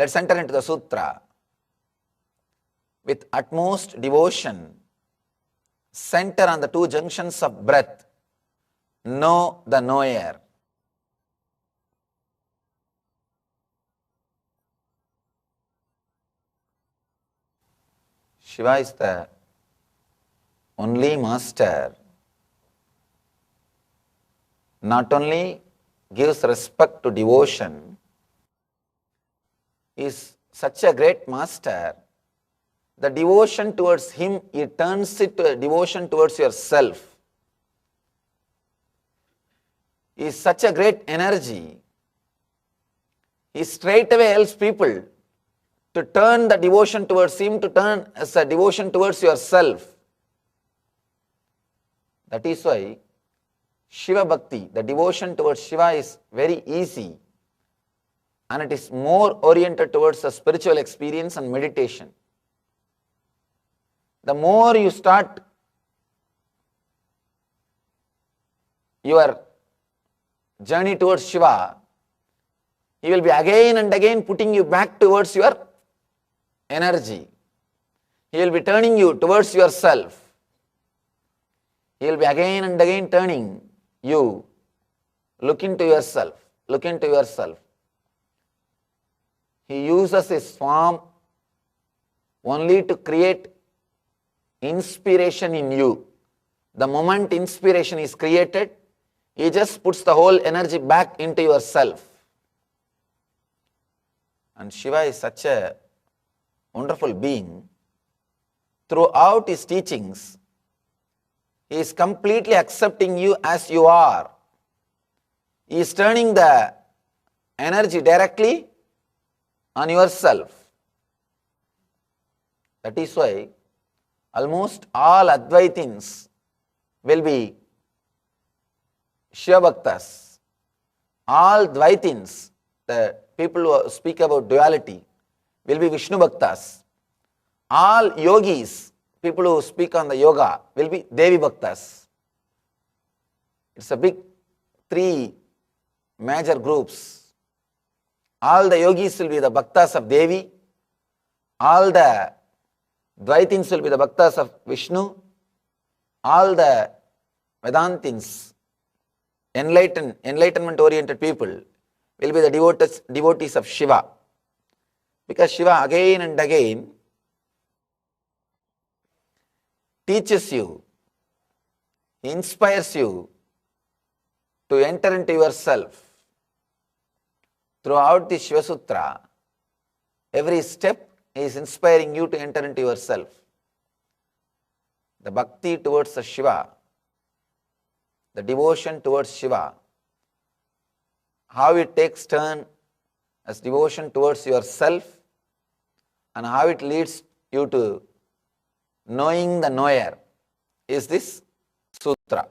Let's enter into the sutra. With utmost devotion, center on the two junctions of breath. Know the knower. Shiva is the only master. Not only gives respect to devotion, is such a great master. The devotion towards him, he turns it to a devotion towards yourself. He is such a great energy. He straightaway helps people to turn the devotion towards him, to turn as a devotion towards yourself. That is why Shiva Bhakti, the devotion towards Shiva, is very easy, and it is more oriented towards the spiritual experience and meditation. The more you start your journey towards Shiva, he will be again and again putting you back towards your energy. He will be turning you towards yourself. He will be again and again turning you. Look into yourself. Look into yourself. He uses his form only to create inspiration in you. The moment inspiration is created, he just puts the whole energy back into yourself. And Shiva is such a wonderful being. Throughout his teachings, he is completely accepting you as you are. He is turning the energy directly on yourself. That is why almost all Advaitins will be Shiva Bhaktas. All Dvaitins, the people who speak about duality, will be Vishnu Bhaktas. All Yogis, people who speak on the yoga, will be Devi Bhaktas. It's a big three major groups. All the Yogis will be the Bhaktas of Devi. All the Dvaitins will be the Bhaktas of Vishnu. All the Vedantins, enlightenment-oriented people, will be the devotees of Shiva. Because Shiva again and again teaches you, inspires you to enter into yourself. Throughout the Shiva Sutra, every step is inspiring you to enter into yourself. The bhakti towards the Shiva, the devotion towards Shiva, how it takes turn as devotion towards yourself, and how it leads you to knowing the knower, is this sutra.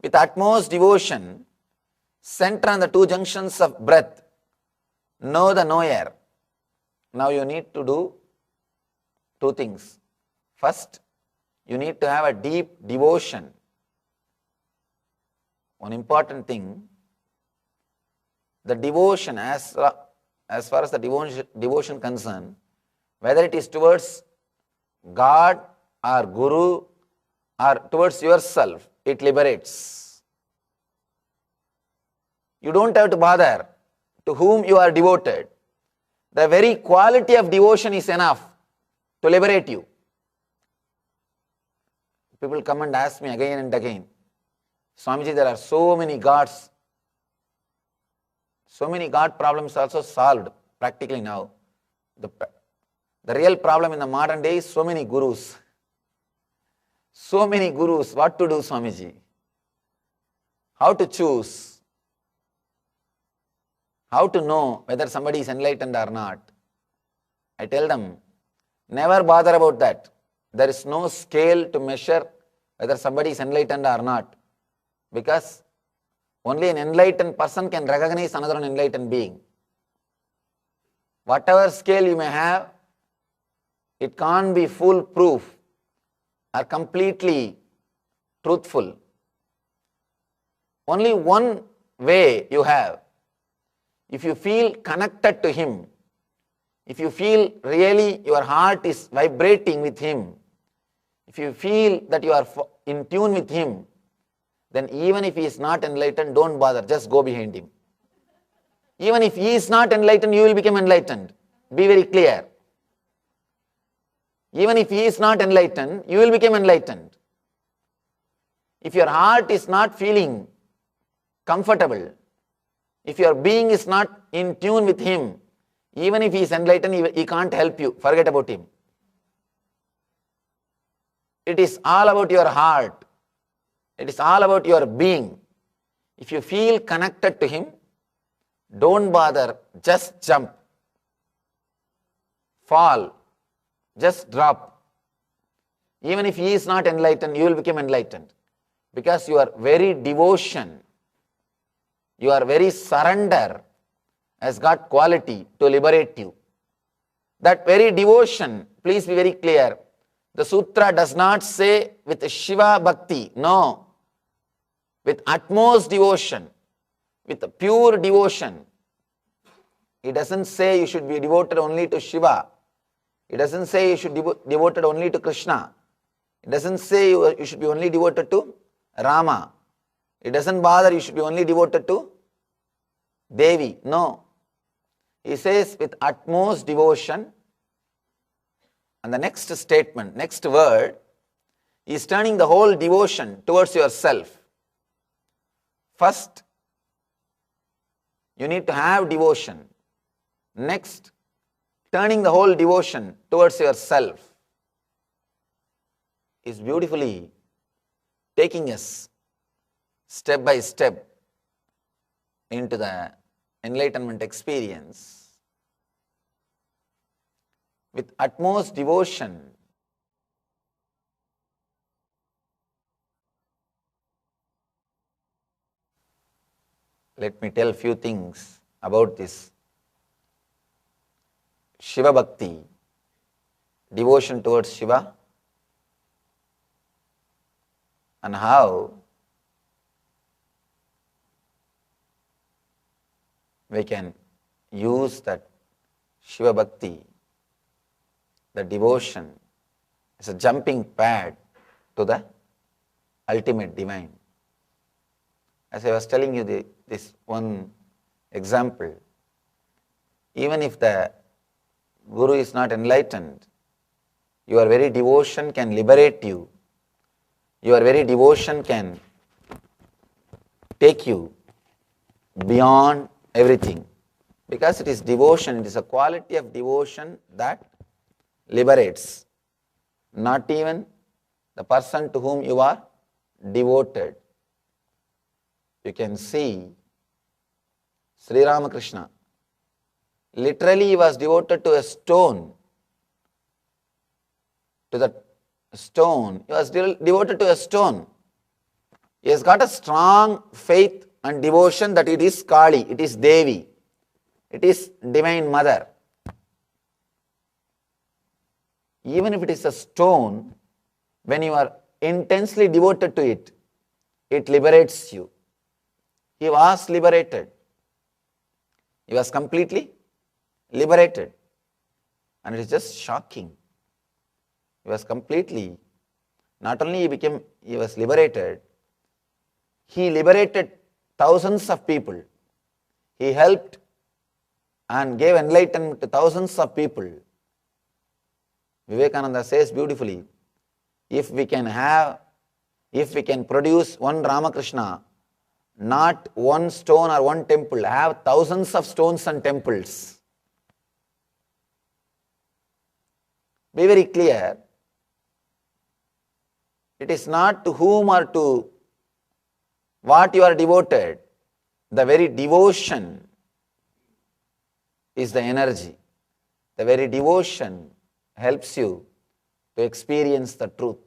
With utmost devotion, center on the two junctions of breath. Know the knower. Now you need to do two things. First, you need to have a deep devotion. One important thing, the devotion, as far as the devotion concerned, whether it is towards God or Guru or towards yourself, it liberates. You don't have to bother to whom you are devoted. The very quality of devotion is enough to liberate you. People come and ask me again and again, Swamiji, there are so many gods. So many God problems also solved practically now. The real problem in the modern day is so many gurus. So many gurus. What to do, Swamiji? How to choose? How to know whether somebody is enlightened or not? I tell them, never bother about that. There is no scale to measure whether somebody is enlightened or not. Because only an enlightened person can recognize another unenlightened being. Whatever scale you may have, it can't be foolproof or completely truthful. Only one way you have. if you feel connected to Him, if you feel really your heart is vibrating with Him, if you feel that you are in tune with Him, then even if He is not enlightened, don't bother, just go behind Him. Even if He is not enlightened, you will become enlightened. Be very clear. Even if He is not enlightened, you will become enlightened. If your heart is not feeling comfortable, if your being is not in tune with Him, even if He is enlightened, He can't help you. Forget about Him. It is all about your heart. It is all about your being. If you feel connected to Him, don't bother, just jump, fall, just drop. Even if He is not enlightened, you will become enlightened. Because your very devotion, your very surrender has got quality to liberate you. That very devotion, please be very clear, the sutra does not say with Shiva Bhakti, no. With utmost devotion, with pure devotion. It doesn't say you should be devoted only to Shiva. It doesn't say you should be devoted only to Krishna. It doesn't say you should be only devoted to Rama. It doesn't bother you should be only devoted to Devi. No. He says with utmost devotion. And the next statement, next word, is turning the whole devotion towards yourself. First, you need to have devotion. Next, turning the whole devotion towards yourself is beautifully taking us step by step into the enlightenment experience. With utmost devotion, let me tell a few things about this Shiva Bhakti, devotion towards Shiva, and how we can use that Shiva Bhakti, the devotion, as a jumping pad to the ultimate divine. As I was telling you this one example, even if the Guru is not enlightened, your very devotion can liberate you. Your very devotion can take you beyond everything. Because it is devotion, it is a quality of devotion that liberates. Not even the person to whom you are devoted. You can see Sri Ramakrishna. Literally he was devoted to a stone. To the stone. He was devoted to a stone. He has got a strong faith and devotion that it is Kali, it is Devi, it is Divine Mother. Even if it is a stone, when you are intensely devoted to it, it liberates you. He was liberated. He was completely liberated. And it is just shocking. He was completely, not only he was liberated, he liberated thousands of people. He helped and gave enlightenment to thousands of people. Vivekananda says beautifully, if we can produce one Ramakrishna, not one stone or one temple, have thousands of stones and temples. Be very clear. It is not to whom or to what you are devoted. The very devotion is the energy. The very devotion helps you to experience the truth.